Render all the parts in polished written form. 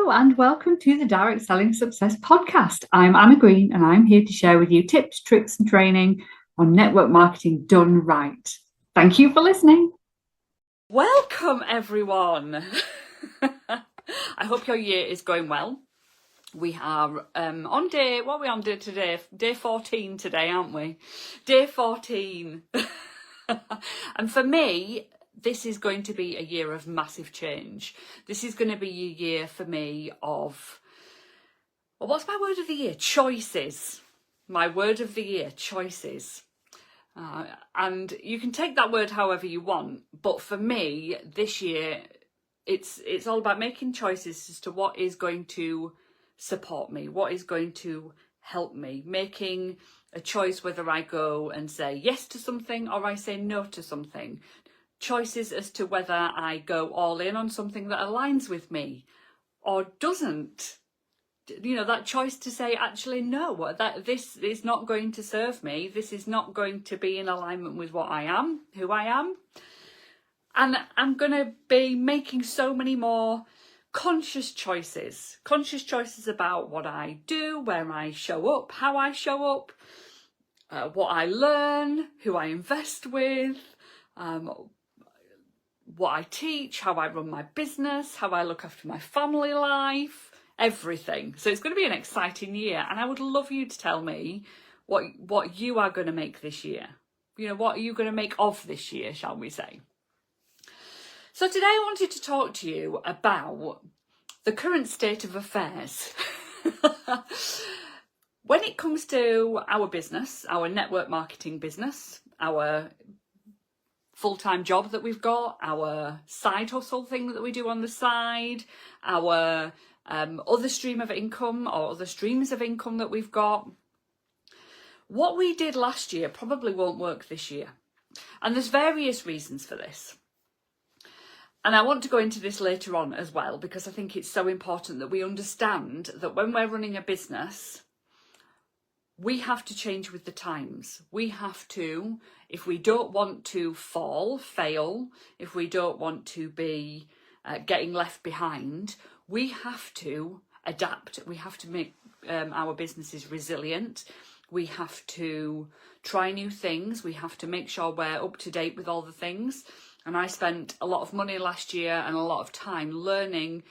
Hello and welcome to the Direct Selling Success Podcast. I'm Anna Green and I'm here to share with you tips, tricks and training on network marketing done right. Thank you for listening. Welcome everyone. I hope your year is going well. We are on day, what are we on today? Day 14 today, aren't we? Day 14. And for me, this is going to be a year of massive change. This is going to be a year for me of, well, what's my word of the year? Choices. My word of the year, choices. And you can take that word however you want, but for me, this year, it's all about making choices as to what is going to support me, what is going to help me, making a choice whether I go and say yes to something or I say no to something. Choices as to whether I go all in on something that aligns with me or doesn't. You know, that choice to say, actually, no, that this is not going to serve me. This is not going to be in alignment with what I am, who I am. And I'm going to be making so many more conscious choices about what I do, where I show up, how I show up, what I learn, who I invest with, what I teach, how I run my business, how I look after my family life, everything. So it's going to be an exciting year, and I would love you to tell me what you are going to make this year. You know, what are you going to make of this year, shall we say? So today I wanted to talk to you about the current state of affairs. When it comes to our business, our network marketing business, our full-time job that we've got, our side hustle thing that we do on the side, our other stream of income or other streams of income that we've got. What we did last year probably won't work this year. And there's various reasons for this. And I want to go into this later on as well, because I think it's so important that we understand that when we're running a business, we have to change with the times. We have to, if we don't want to fail, if we don't want to be getting left behind, we have to adapt. We have to make our businesses resilient. We have to try new things. We have to make sure we're up to date with all the things. And I spent a lot of money last year and a lot of time learning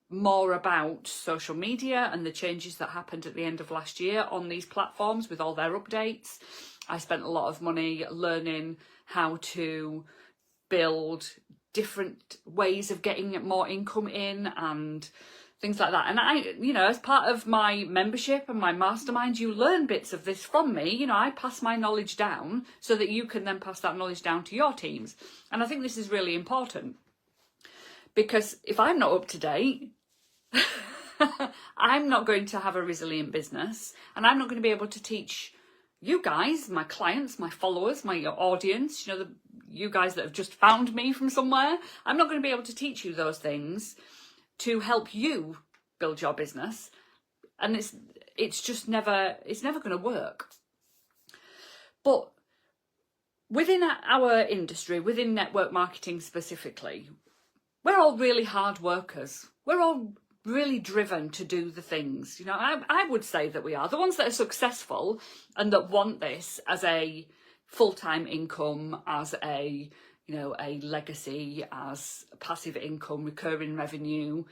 more about social media and the changes that happened at the end of last year on these platforms with all their updates. I spent a lot of money learning how to build different ways of getting more income in and things like that. And I, you know, as part of my membership and my mastermind, you learn bits of this from me. You know, I pass my knowledge down so that you can then pass that knowledge down to your teams. And I think this is really important, because if I'm not up to date, I'm not going to have a resilient business, and I'm not going to be able to teach you guys, my clients, my followers, my audience, you know, you guys that have just found me from somewhere. I'm not going to be able to teach you those things to help you build your business, and it's just never going to work. But within our industry, within network marketing specifically, we're all really hard workers. We're all really driven to do the things. You know, I would say that we are the ones that are successful and that want this as a full-time income, as a, you know, a legacy, as passive income, recurring revenue,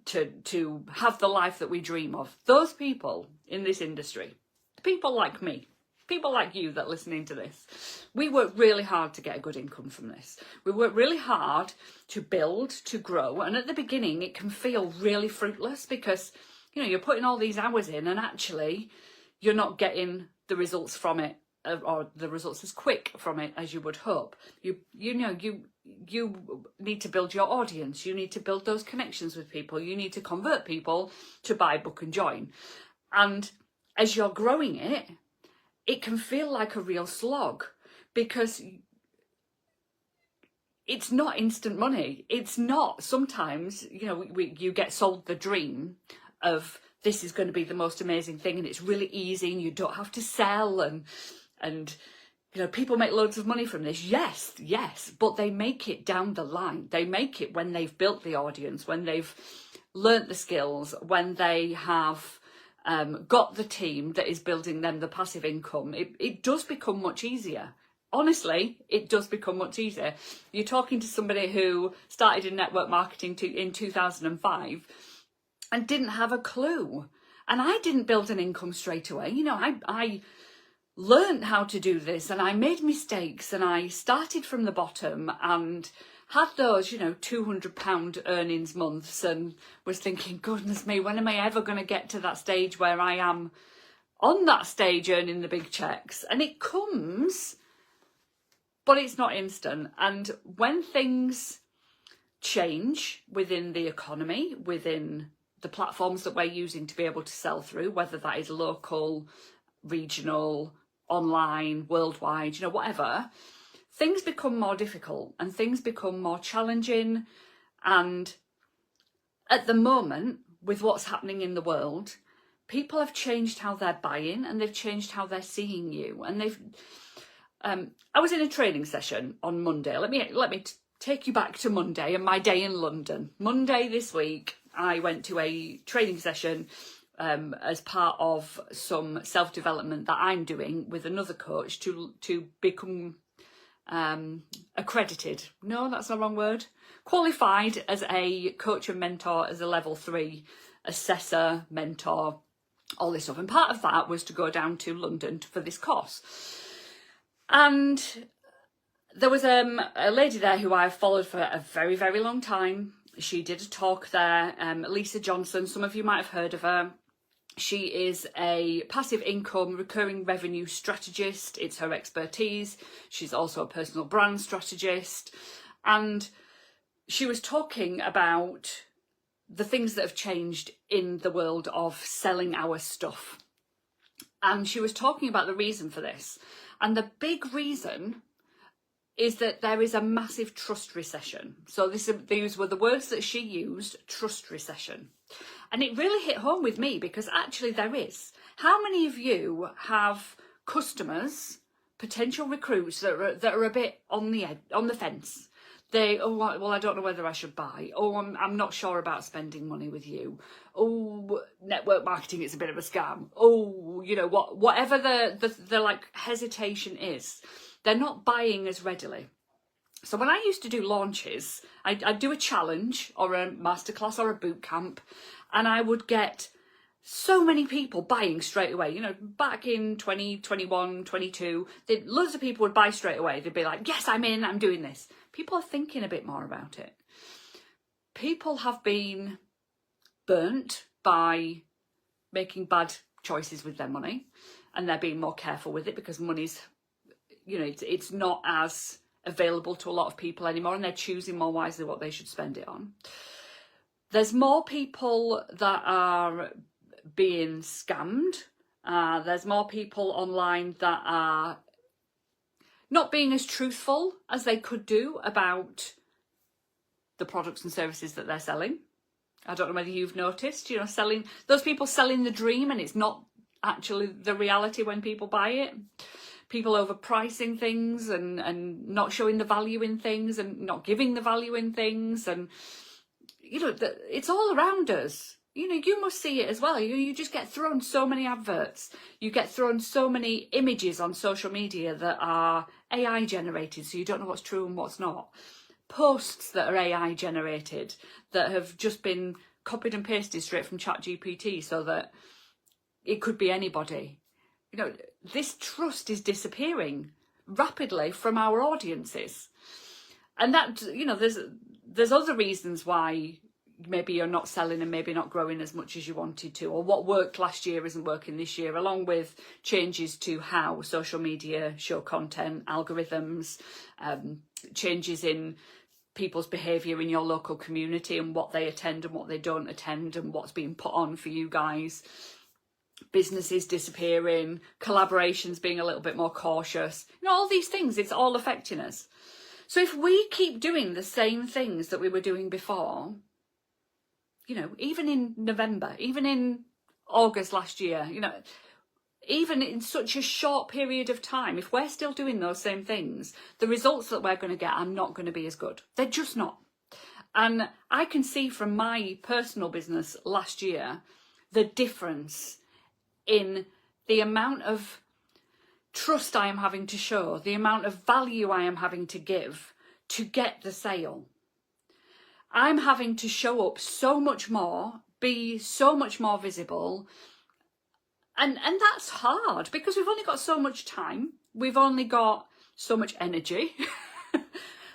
to have the life that we dream of. Those people in this industry, people like me, people like you that are listening to this, we work really hard to get a good income from this. We work really hard to build, to grow. And at the beginning, it can feel really fruitless because, you know, you're putting all these hours in and actually you're not getting the results from it, or the results as quick from it as you would hope. You need to build your audience. You need to build those connections with people. You need to convert people to buy, book and join. And as you're growing it, it can feel like a real slog, because it's not instant money. It's not. Sometimes, you know, you get sold the dream of this is going to be the most amazing thing and it's really easy and you don't have to sell and people make loads of money from this. Yes, but they make it down the line. They make it when they've built the audience, when they've learnt the skills, when they have got the team that is building them the passive income. It does become much easier. Honestly, it does become much easier. You're talking to somebody who started in network marketing in 2005 and didn't have a clue. And I didn't build an income straight away. I learned how to do this, and I made mistakes, and I started from the bottom and had those, £200 earnings months, and was thinking, goodness me, when am I ever going to get to that stage where I am on that stage earning the big checks? And it comes, but it's not instant. And when things change within the economy, within the platforms that we're using to be able to sell through, whether that is local, regional, online, worldwide, whatever, things become more difficult and things become more challenging. And at the moment, with what's happening in the world, people have changed how they're buying, and they've changed how they're seeing you. And I was in a training session on Monday. Let me take you back to Monday and my day in London. Monday this week, I went to a training session as part of some self-development that I'm doing with another coach to become accredited. No, that's the wrong word. Qualified as a coach and mentor, as a level 3 assessor, mentor, all this stuff. And part of that was to go down to London for this course. And there was a lady there who I've followed for a very, very long time. She did a talk there, Lisa Johnson. Some of you might have heard of her. She is a passive income, recurring revenue strategist. It's her expertise. She's also a personal brand strategist. And she was talking about the things that have changed in the world of selling our stuff. And she was talking about the reason for this. And the big reason is that there is a massive trust recession. So these were the words that she used, trust recession. And it really hit home with me, because actually there is. How many of you have customers, potential recruits that are a bit on the fence? I don't know whether I should buy. I'm not sure about spending money with you. Network marketing is a bit of a scam. Whatever the like hesitation is, they're not buying as readily. So when I used to do launches, I'd do a challenge or a masterclass or a boot camp, and I would get so many people buying straight away. Back in 2021, 22, loads of people would buy straight away. They'd be like, yes, I'm in, I'm doing this. People are thinking a bit more about it. People have been burnt by making bad choices with their money, and they're being more careful with it because money's, it's not as available to a lot of people anymore, and they're choosing more wisely what they should spend it on. There's more people that are being scammed. There's more people online that are not being as truthful as they could do about the products and services that they're selling. I don't know whether you've noticed, those people selling the dream, and it's not actually the reality when people buy it. People overpricing things and not showing the value in things and not giving the value in things. And, it's all around us. You must see it as well. You just get thrown so many adverts. You get thrown so many images on social media that are AI generated, so you don't know what's true and what's not. Posts that are AI generated that have just been copied and pasted straight from ChatGPT, so that it could be anybody. This trust is disappearing rapidly from our audiences. And that, there's other reasons why maybe you're not selling and maybe not growing as much as you wanted to, or what worked last year isn't working this year, along with changes to how social media show content, algorithms, changes in people's behaviour in your local community and what they attend and what they don't attend and what's being put on for you guys. Businesses disappearing, collaborations being a little bit more cautious. All these things, it's all affecting us. So if we keep doing the same things that we were doing before, even in November, even in August last year, even in such a short period of time, if we're still doing those same things, the results that we're going to get are not going to be as good. They're just not. And I can see from my personal business last year the difference in the amount of trust I am having to show, the amount of value I am having to give to get the sale. I'm having to show up so much more, be so much more visible. And that's hard because we've only got so much time. We've only got so much energy.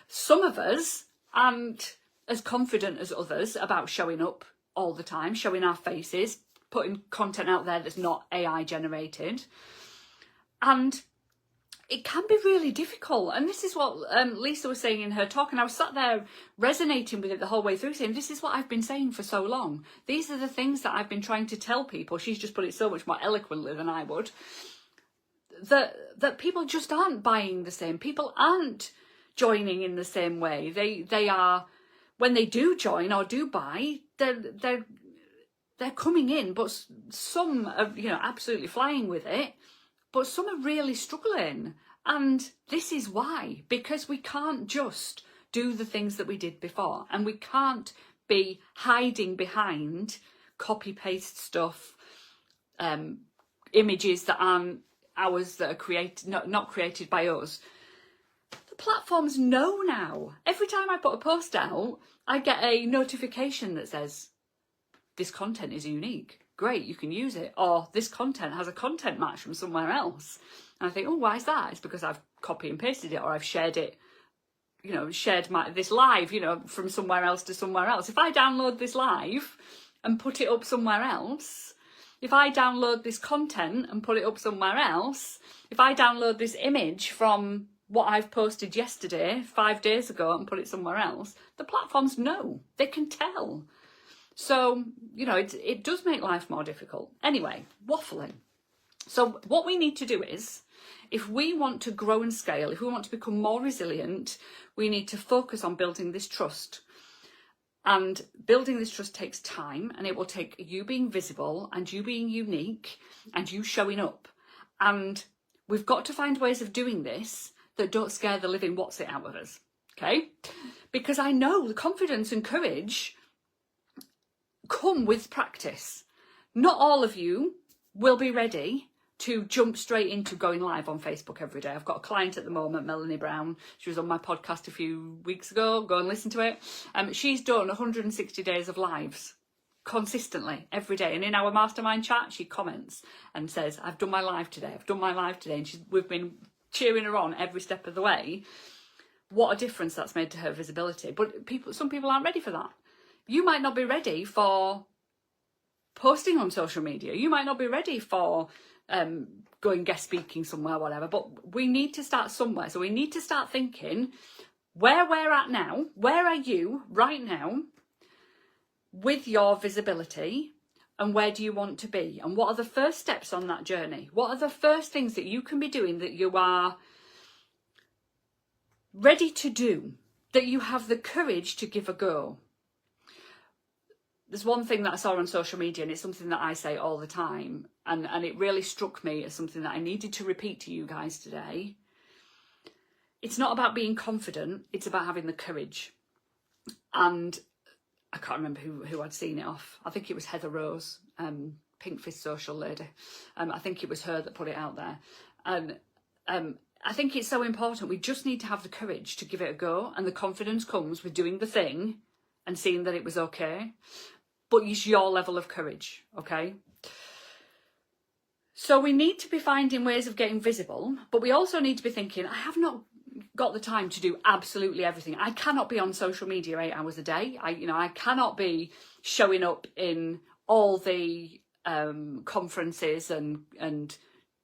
Some of us aren't as confident as others about showing up all the time, showing our faces, putting content out there that's not AI generated. And it can be really difficult. And this is what Lisa was saying in her talk. And I was sat there resonating with it the whole way through, saying, this is what I've been saying for so long. These are the things that I've been trying to tell people. She's just put it so much more eloquently than I would. That people just aren't buying the same. People aren't joining in the same way. They are, when they do join or do buy, they're coming in, but some are, absolutely flying with it. But some are really struggling. And this is why, because we can't just do the things that we did before. And we can't be hiding behind copy-paste stuff, images that aren't ours, that are created, not created by us. The platforms know now. Every time I put a post out, I get a notification that says, this content is unique. Great, you can use it. Or this content has a content match from somewhere else. And I think, oh, why is that? It's because I've copy and pasted it, or I've shared it, shared this live, from somewhere else to somewhere else. If I download this live and put it up somewhere else, if I download this content and put it up somewhere else, if I download this image from what I've posted yesterday, 5 days ago, and put it somewhere else, the platforms know. They can tell. So, it does make life more difficult. Anyway, waffling. So what we need to do is, if we want to grow and scale, if we want to become more resilient, we need to focus on building this trust. And building this trust takes time, and it will take you being visible and you being unique and you showing up. And we've got to find ways of doing this that don't scare the living what's it out of us. Okay? Because I know the confidence and courage come with practice. Not all of you will be ready to jump straight into going live on Facebook every day. I've got a client at the moment, Melanie Brown. She was on my podcast a few weeks ago. Go and listen to it. She's done 160 days of lives consistently every day. And in our mastermind chat, she comments and says, I've done my live today. I've done my live today. And we've been cheering her on every step of the way. What a difference that's made to her visibility. But some people aren't ready for that. You might not be ready for posting on social media. You might not be ready for going guest speaking somewhere, whatever. But we need to start somewhere. So we need to start thinking where we're at now. Where are you right now with your visibility? And where do you want to be? And what are the first steps on that journey? What are the first things that you can be doing that you are ready to do, that you have the courage to give a go? There's one thing that I saw on social media, and it's something that I say all the time, and it really struck me as something that I needed to repeat to you guys today. It's not about being confident, it's about having the courage. And I can't remember who I'd seen it off. I think it was Heather Rose, Pink Fist social lady. I think it was her that put it out there. And I think it's so important. We just need to have the courage to give it a go, and the confidence comes with doing the thing and seeing that it was okay. But it's your level of courage, okay? So we need to be finding ways of getting visible, but we also need to be thinking, I have not got the time to do absolutely everything. I cannot be on social media 8 hours a day. I cannot be showing up in all the conferences and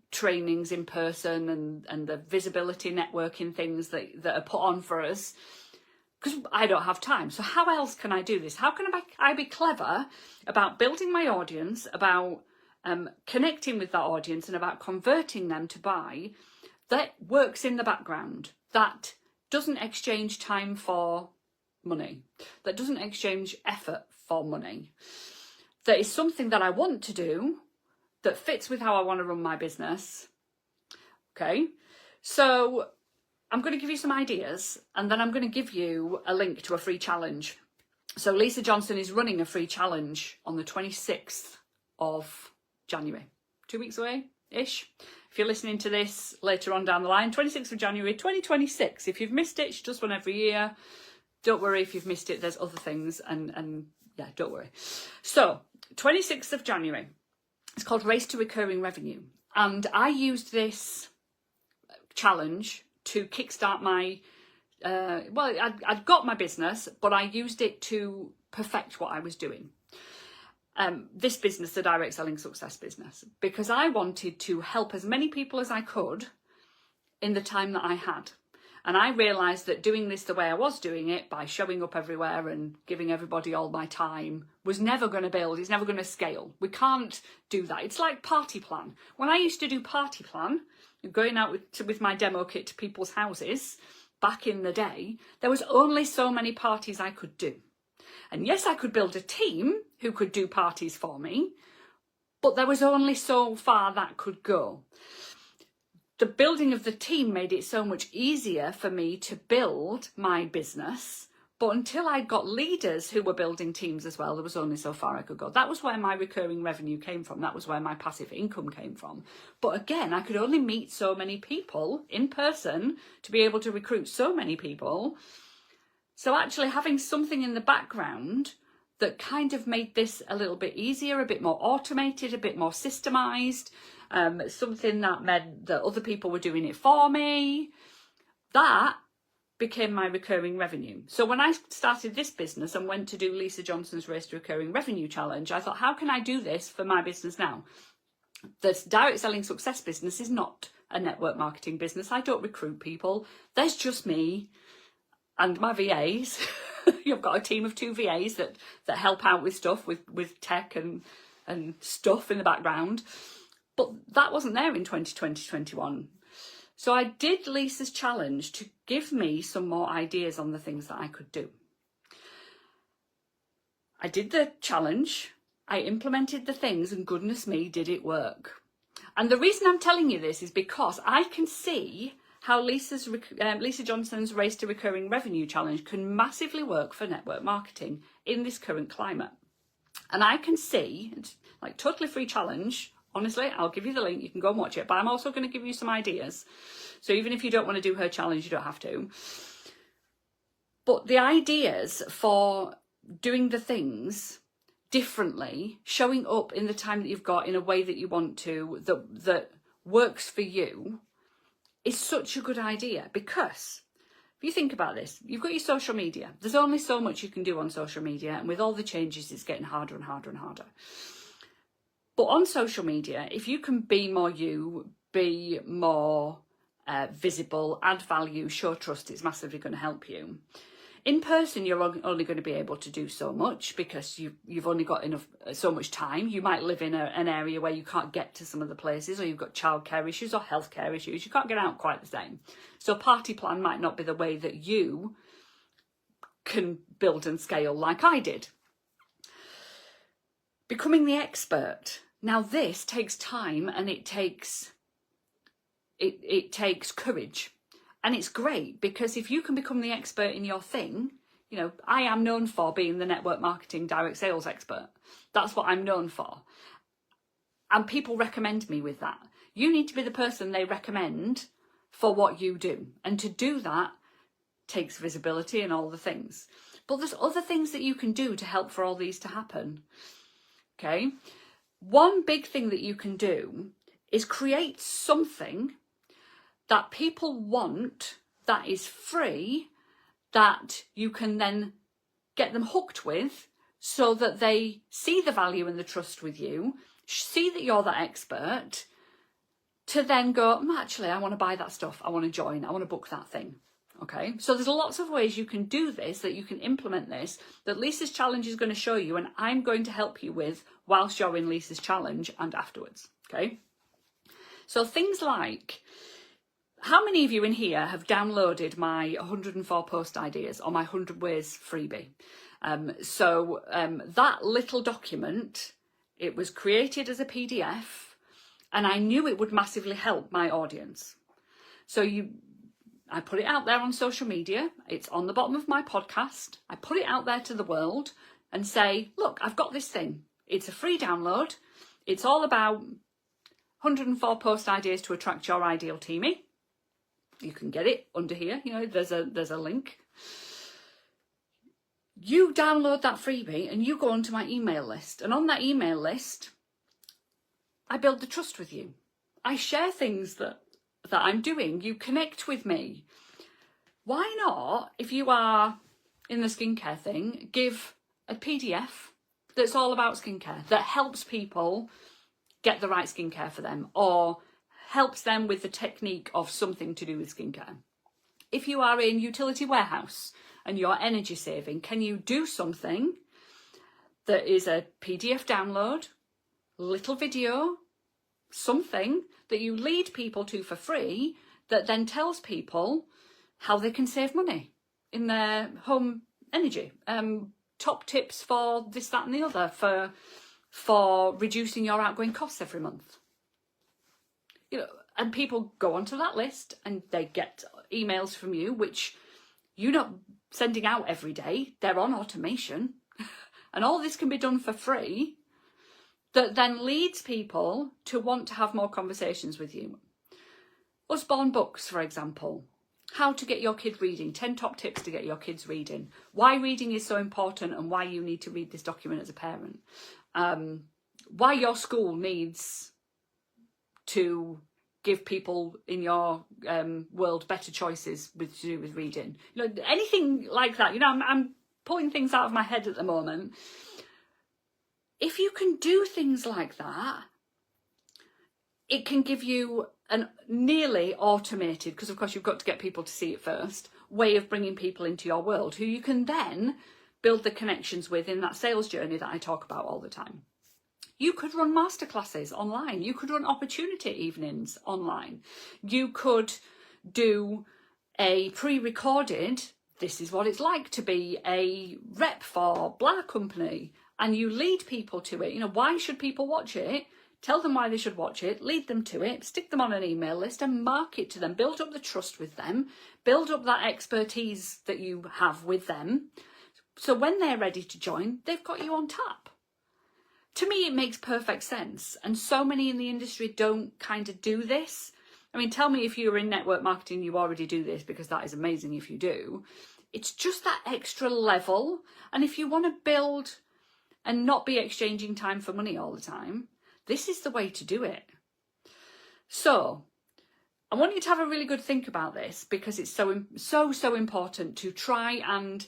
trainings in person and the visibility networking things that are put on for us, because I don't have time. So how else can I do this? How can I be clever about building my audience, about connecting with that audience, and about converting them to buy, that works in the background, that doesn't exchange time for money, that doesn't exchange effort for money, that is something that I want to do, that fits with how I want to run my business. Okay, so I'm going to give you some ideas, and then I'm going to give you a link to a free challenge. So Lisa Johnson is running a free challenge on the 26th of January, 2 weeks away-ish. If you're listening to this later on down the line, 26th of January 2026. If you've missed it, she does one every year. Don't worry if you've missed it, there's other things, and yeah, don't worry. So 26th of January, it's called Race to Recurring Revenue. And I used this challenge to kickstart my, I'd got my business, but I used it to perfect what I was doing. This business, the Direct Selling Success business, because I wanted to help as many people as I could in the time that I had. And I realised that doing this the way I was doing it, by showing up everywhere and giving everybody all my time, was never going to build, it's never going to scale. We can't do that. It's like Party Plan. When I used to do Party Plan, going out with my demo kit to people's houses back in the day, there was only so many parties I could do. And yes, I could build a team who could do parties for me, but there was only so far that could go. The building of the team made it so much easier for me to build my business. But until I got leaders who were building teams as well, there was only so far I could go. That was where my recurring revenue came from. That was where my passive income came from. But again, I could only meet so many people in person to be able to recruit so many people. So actually having something in the background that kind of made this a little bit easier, a bit more automated, a bit more systemized, something that meant that other people were doing it for me, that became my recurring revenue. So when I started this business and went to do Lisa Johnson's Race to Recurring Revenue Challenge, I thought, how can I do this for my business now? The Direct Selling Success business is not a network marketing business. I don't recruit people. There's just me and my VAs. You've got a team of 2 VAs that help out with stuff, with tech and stuff in the background. But that wasn't there in 2020-21. So I did Lisa's challenge to give me some more ideas on the things that I could do. I did the challenge, I implemented the things, and goodness me, did it work. And the reason I'm telling you this is because I can see how Lisa Johnson's Race to Recurring Revenue Challenge can massively work for network marketing in this current climate. And I can see, it's like totally free challenge. Honestly, I'll give you the link, you can go and watch it, but I'm also going to give you some ideas. So even if you don't want to do her challenge, you don't have to. But the ideas for doing the things differently, showing up in the time that you've got in a way that you want to, that works for you, is such a good idea. Because if you think about this, you've got your social media. There's only so much you can do on social media, and with all the changes, it's getting harder and harder and harder. But on social media, if you can be more you, be more visible, add value, show trust, it's massively going to help you. In person, you're only going to be able to do so much because you've only got so much time. You might live in an area where you can't get to some of the places, or you've got childcare issues or healthcare issues. You can't get out quite the same. So Party Plan might not be the way that you can build and scale like I did. Becoming the expert. Now this takes time, and it takes courage. And it's great because if you can become the expert in your thing, you know, I am known for being the network marketing direct sales expert. That's what I'm known for. And people recommend me with that. You need to be the person they recommend for what you do. And to do that takes visibility and all the things. But there's other things that you can do to help for all these to happen. Okay? One big thing that you can do is create something that people want, that is free, that you can then get them hooked with so that they see the value and the trust with you, see that you're that expert, to then go, actually, I want to buy that stuff. I want to join. I want to book that thing. Okay, so there's lots of ways you can do this, that you can implement this, that Lisa's challenge is going to show you, and I'm going to help you with whilst you're in Lisa's challenge and afterwards. Okay, so things like, how many of you in here have downloaded my 104 post ideas or my 100 ways freebie? That little document, it was created as a PDF and I knew it would massively help my audience. So I put it out there on social media. It's on the bottom of my podcast. I put it out there to the world and say, look, I've got this thing. It's a free download. It's all about 104 post ideas to attract your ideal teamie. You can get it under here. You know, there's a link. You download that freebie and you go onto my email list. And on that email list, I build the trust with you. I share things that I'm doing. You connect with me. Why not, if you are in the skincare thing, give a PDF that's all about skincare, that helps people get the right skincare for them, or helps them with the technique of something to do with skincare. If you are in utility warehouse and you're energy saving, can you do something that is a PDF download, little video, something that you lead people to for free, that then tells people how they can save money in their home energy? Top tips for this, that and the other, for reducing your outgoing costs every month. You know, and people go onto that list and they get emails from you, which you're not sending out every day. They're on automation. And all this can be done for free, that then leads people to want to have more conversations with you. Usborne books, for example. How to get your kid reading. 10 top tips to get your kids reading. Why reading is so important and why you need to read this document as a parent. Why your school needs to give people in your world better choices to do with reading. You know, anything like that. You know, I'm pulling things out of my head at the moment. If you can do things like that, it can give you an nearly automated, because of course you've got to get people to see it first, way of bringing people into your world who you can then build the connections with in that sales journey that I talk about all the time. You could run masterclasses online. You could run opportunity evenings online. You could do a pre-recorded, this is what it's like to be a rep for blah company, and you lead people to it. You know, why should people watch it? Tell them why they should watch it, lead them to it, stick them on an email list and market to them, build up the trust with them, build up that expertise that you have with them. So when they're ready to join, they've got you on tap. To me, it makes perfect sense. And so many in the industry don't kind of do this. I mean, tell me if you're in network marketing, you already do this, because that is amazing if you do. It's just that extra level. And if you want to build and not be exchanging time for money all the time, this is the way to do it. So I want you to have a really good think about this, because it's so important to try and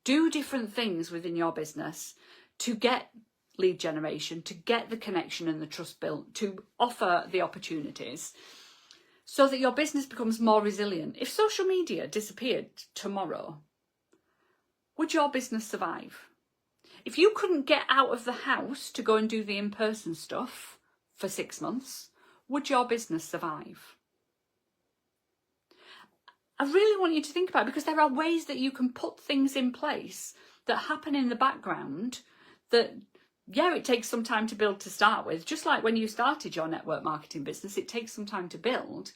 do different things within your business to get lead generation, to get the connection and the trust built, to offer the opportunities so that your business becomes more resilient. If social media disappeared tomorrow, would your business survive? If you couldn't get out of the house to go and do the in-person stuff for 6 months, would your business survive? I really want you to think about it, because there are ways that you can put things in place that happen in the background that, yeah, it takes some time to build to start with. Just like when you started your network marketing business, it takes some time to build,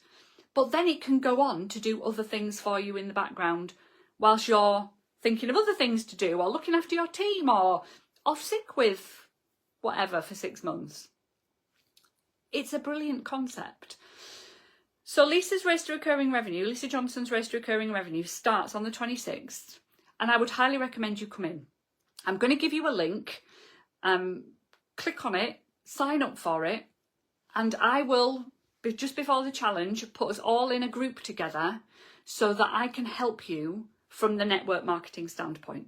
but then it can go on to do other things for you in the background whilst you're thinking of other things to do, or looking after your team, or off sick with whatever for 6 months. It's a brilliant concept. So Lisa's Race to Recurring Revenue, Lisa Johnson's Race to Recurring Revenue, starts on the 26th, and I would highly recommend you come in. I'm going to give you a link. Click on it, sign up for it, and I will, just before the challenge, put us all in a group together so that I can help you from the network marketing standpoint.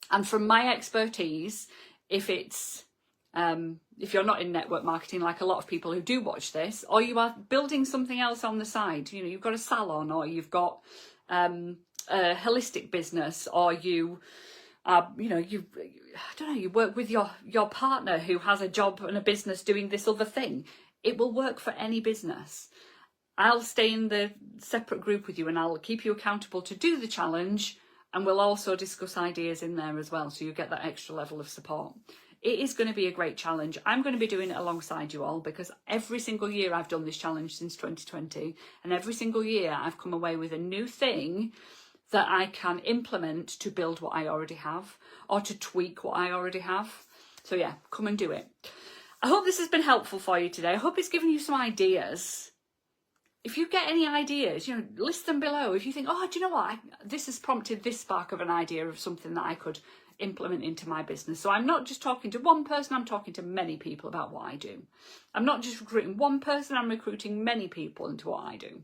And from my expertise, if you're not in network marketing, like a lot of people who do watch this, or you are building something else on the side, you know, you've got a salon, or you've got a holistic business, or you work with your partner who has a job and a business doing this other thing. It will work for any business. I'll stay in the separate group with you, and I'll keep you accountable to do the challenge, and we'll also discuss ideas in there as well, so you get that extra level of support. It is going to be a great challenge. I'm going to be doing it alongside you all, because every single year I've done this challenge since 2020, and every single year I've come away with a new thing that I can implement to build what I already have, or to tweak what I already have. So yeah, come and do it. I hope this has been helpful for you today. I hope it's given you some ideas. If you get any ideas, list them below. If you think, oh, do you know what? This has prompted this spark of an idea of something that I could implement into my business. So I'm not just talking to one person, I'm talking to many people about what I do. I'm not just recruiting one person, I'm recruiting many people into what I do.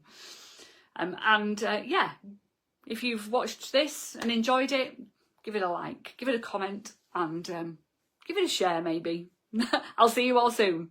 Yeah, if you've watched this and enjoyed it, give it a like, give it a comment, and give it a share maybe. I'll see you all soon.